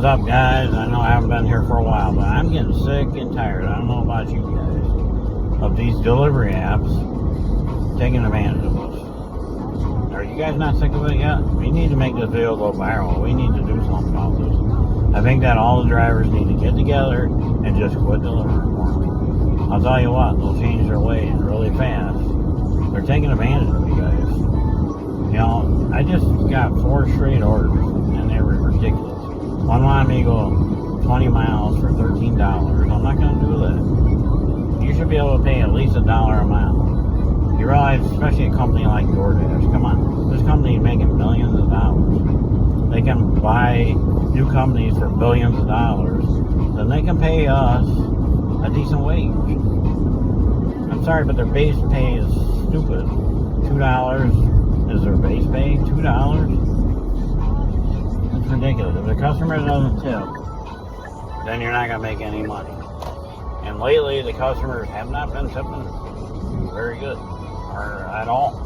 What's up, guys? I know I haven't been here for a while, but I'm getting sick and tired. I don't know about you guys, of these delivery apps taking advantage of us. Are you guys not sick of it yet? We need to make this video go viral. We need to do something about this. I think that all the drivers need to get together and just quit delivering for me. I'll tell you what, they'll change their ways really fast. They're taking advantage of you guys. You know, I just got 4 straight orders, and they were ridiculous. One wanted me to go 20 miles for $13. I'm not going to do that. You should be able to pay at least $1 a mile. You realize, especially a company like DoorDash, come on, this company is making millions of dollars. They can buy new companies for billions of dollars. Then they can pay us a decent wage. I'm sorry, but their base pay is stupid. $2 is their base pay? $2? Ridiculous. If the customer doesn't tip, then you're not going to make any money. And lately, the customers have not been tipping very good, or at all.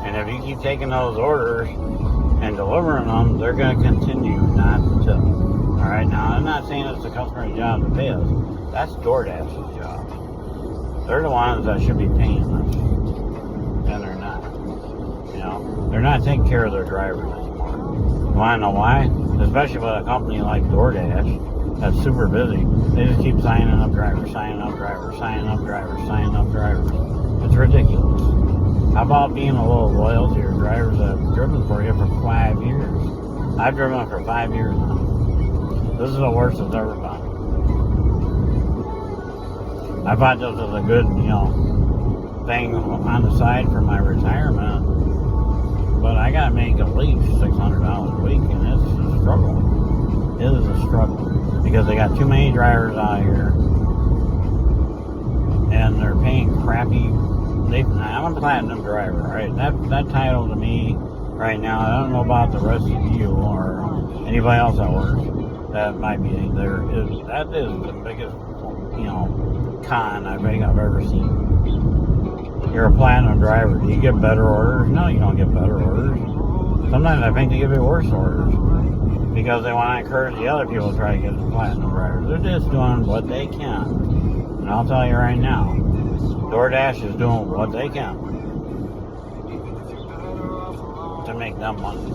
And if you keep taking those orders and delivering them, they're going to continue not to tip. Alright, now I'm not saying it's the customer's job to pay us. That's DoorDash's job. They're the ones that should be paying us. And they're not. You know, they're not taking care of their drivers anymore. You want to know why? Especially with a company like DoorDash that's super busy. They just keep signing up drivers, signing up drivers, signing up drivers, signing up drivers. It's ridiculous. How about being a little loyal to your drivers that have driven for you for 5 years? I've driven for 5 years now. This is the worst it's ever been. I thought this was a good, thing on the side for my retirement. But I gotta make at least $600 a week, and it's a struggle. It is a struggle because they got too many drivers out here, and they're paying crappy. I'm a platinum driver, right? That title to me right now. I don't know about the rest of you or anybody else that works. That might be there. That is the biggest, con I think I've ever seen. You're a platinum driver. Do you get better orders? No, you don't get better orders. Sometimes I think they give you worse orders because they want to encourage the other people to try to get the platinum drivers. They're just doing what they can. And I'll tell you right now, DoorDash is doing what they can to make them money.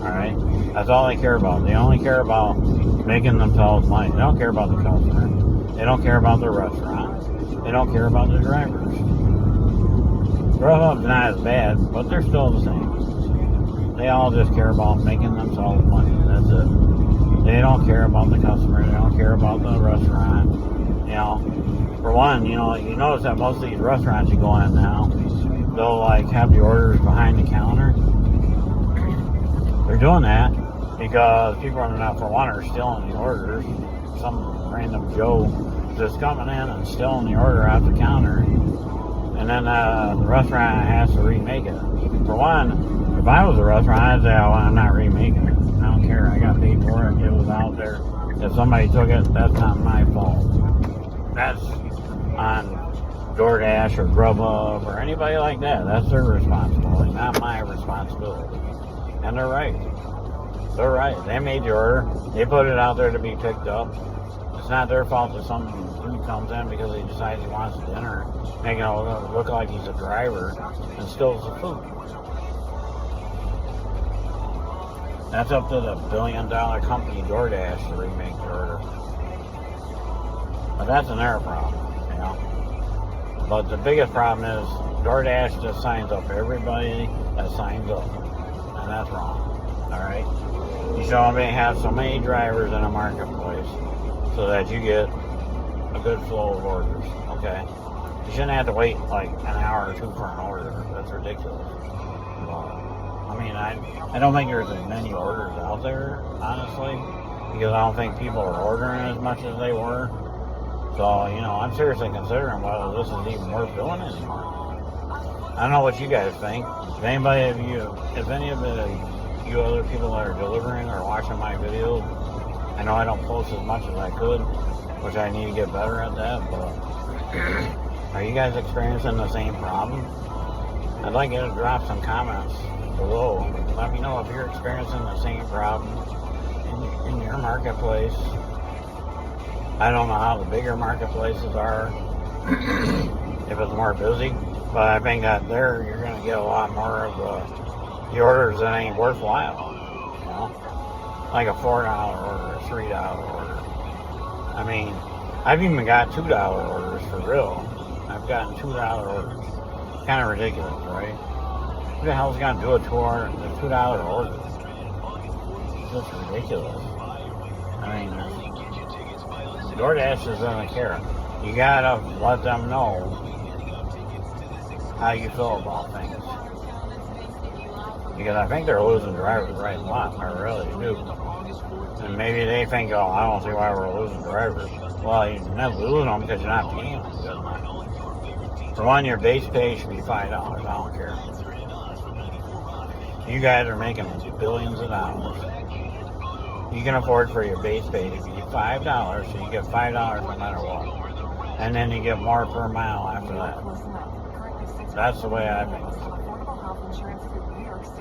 Alright? That's all they care about. They only care about making themselves money. They don't care about the customer. They don't care about the restaurant. They don't care about the drivers. Grubhub's not as bad, but they're still the same. They all just care about making themselves money. That's it. They don't care about the customer. They don't care about the restaurant. For one, you notice that most of these restaurants you go in now, they'll have the orders behind the counter. They're doing that because people running out for one are stealing the orders. Some random Joe just coming in and stealing the order out the counter. And then the restaurant has to remake it. For one, if I was a restaurant, I'd say, oh, I'm not remaking it. I don't care. I got paid for it. It was out there. If somebody took it, that's not my fault. That's on DoorDash or Grubhub or anybody like that. That's their responsibility, not my responsibility. And they're right. They're right. They made the order. They put it out there to be picked up. It's not their fault that some dude comes in because he decides he wants dinner, making it look like he's a driver, and steals the food. That's up to the billion-dollar company DoorDash to remake the order. But that's an error problem, But the biggest problem is DoorDash just signs up everybody that signs up, and that's wrong. All right, you should only have so many drivers in a marketplace so that you get a good flow of orders, okay? You shouldn't have to wait an hour or two for an order. That's ridiculous. I don't think there's as many orders out there, honestly, because I don't think people are ordering as much as they were. So, I'm seriously considering whether this is even worth doing anymore. I don't know what you guys think. If any of you other people that are delivering or watching my videos, I know I don't post as much as I could, which I need to get better at that, but are you guys experiencing the same problem? I'd like you to drop some comments below. Let me know if you're experiencing the same problem bigger marketplace. I don't know how the bigger marketplaces are, if it's more busy, but I think that there you're going to get a lot more of the orders that ain't worthwhile. You know, like a $4 order, a $3 order. I mean, I've even got $2 orders for real. I've gotten $2 orders. Kind of ridiculous, right? Who the hell's going to do a $2 order? It's just ridiculous. I mean, DoorDash doesn't care. You gotta let them know how you feel about things. Because I think they're losing drivers right and left. I really do. And maybe they think, oh, I don't see why we're losing drivers. Well, you're not losing them because you're not paying them good enough. For one, your base pay should be $5. I don't care. You guys are making billions of dollars. You can afford for your base pay to be $5, so you get $5 no matter what. And then you get more per mile after that. That's the way I think.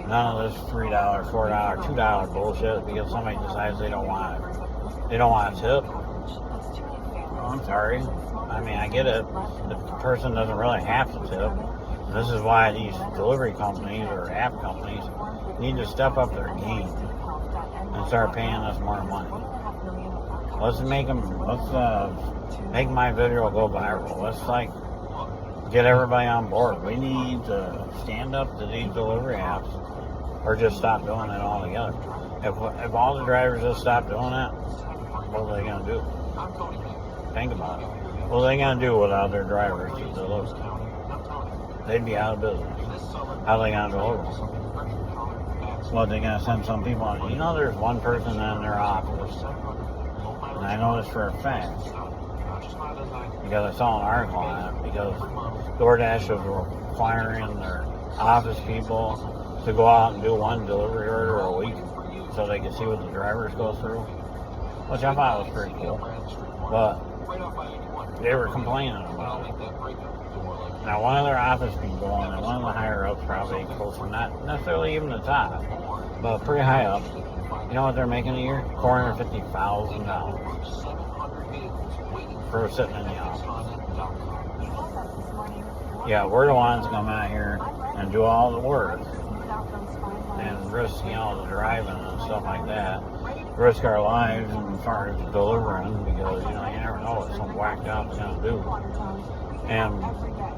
None of this $3, $4, $2 bullshit because somebody decides they don't want it. They don't want a tip. Oh, I'm sorry. I mean, I get it. The person doesn't really have to tip. And this is why these delivery companies or app companies need to step up their game and start paying us more money. Let's make my video go viral. Let's get everybody on board. We need to stand up to these delivery apps or just stop doing it altogether. If all the drivers just stop doing it, what are they going to do? Think about it. What are they going to do without their drivers to deliver? They'd be out of business. How are they going to deliver? Well, they're going to send some people on. You know, there's one person in their office, and I know this for a fact, because I saw an article on it, because DoorDash was requiring their office people to go out and do one delivery order a week so they could see what the drivers go through, which I thought was pretty cool. But they were complaining about it. Now, one of their office people and one of the higher ups, probably close to not necessarily even the top, but pretty high up, you know what they're making a year? $450,000 for sitting in the office. Yeah, we're the ones come out here and do all the work and risk, you know, the driving and stuff like that. Risk our lives as far as delivering because, you know, you never know what some whacked out is going to do. And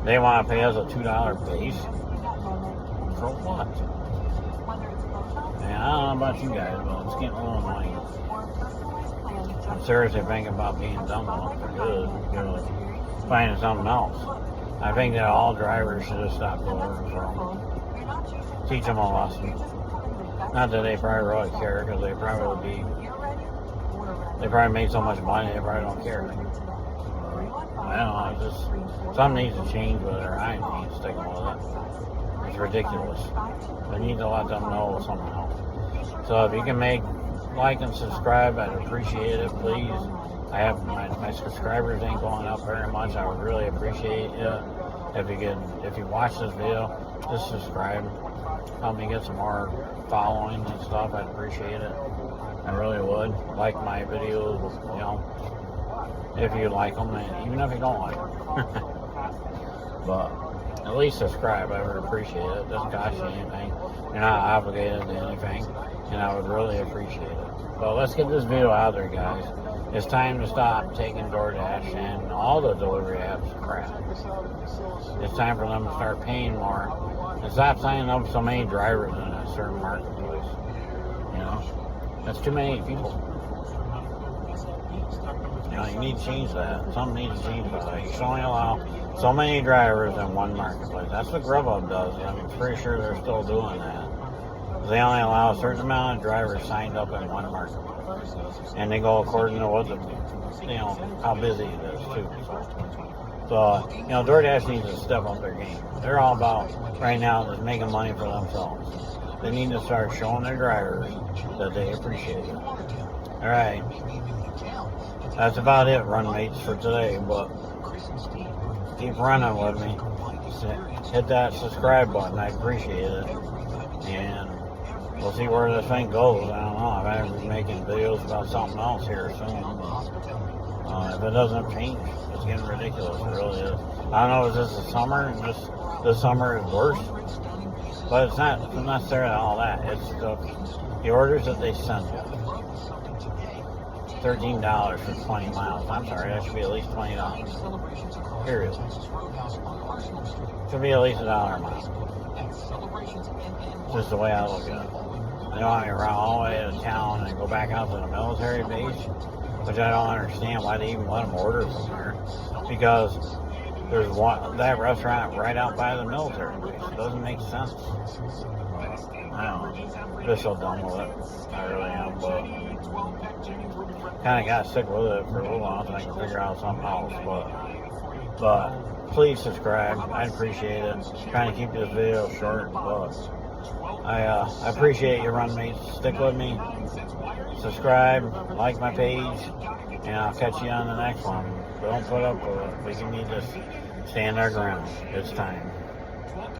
they want to pay us a $2 base? For what? Man, I don't know about you guys, but it's getting a little annoying. I'm seriously thinking about being done with it for good, you know, finding something else. I think that all drivers should just stop delivering for them. Teach them a lesson. Not that they probably really care, because they probably made so much money, they probably don't care. I don't know, just something needs to change with it, or I ain't sticking with it. It's ridiculous. I need to let them know somehow. So if you can like and subscribe, I'd appreciate it, please. I have my subscribers ain't going up very much. I would really appreciate it if you watch this video, just subscribe. Help me get some more following and stuff. I'd appreciate it. I really would. Like my videos, you know, if you like them, and even if you don't like them. But at least subscribe. I would appreciate it. It doesn't cost you anything. You're not obligated to anything, and I would really appreciate it. But let's get this video out there, guys. It's time to stop taking DoorDash and all the delivery apps crap. It's time for them to start paying more and stop signing up so many drivers in a certain marketplace. You know, that's too many people. You know, you need to change that. Something needs to change about that. You should only allow so many drivers in one marketplace. That's what Grubhub does. I'm pretty sure they're still doing that. They only allow a certain amount of drivers signed up in one marketplace. And they go according to what you know, how busy it is too. So, you know, DoorDash needs to step up their game. They're all about, right now, just making money for themselves. They need to start showing their drivers that they appreciate it. Alright. That's about it, run mates, for today, but keep running with me. Hit that subscribe button, I appreciate it. And we'll see where this thing goes. I don't know. I'm going to be making videos about something else here soon. If it doesn't change, it's getting ridiculous. It really is. I don't know if this is summer and just this summer is worse. But it's not necessarily all that. It's the orders that they send you. $13 for 20 miles. I'm sorry, that should be at least $20. Period. Should be at least $1 a mile. Just the way I look at it. They want me to run all the way to town and go back out to the military base, which I don't understand why they even let them order from there. Because there's that restaurant right out by the military base. It doesn't make sense. I don't know. I'm just so done with it. I really am, but kind of got to stick with it for a little while until I can figure out something else. But please subscribe. I'd appreciate it. Trying to keep this video short, but I appreciate your run mates. Stick with me. Subscribe, like my page, and I'll catch you on the next one. Don't put up with it. We can need to stand our ground. It's time.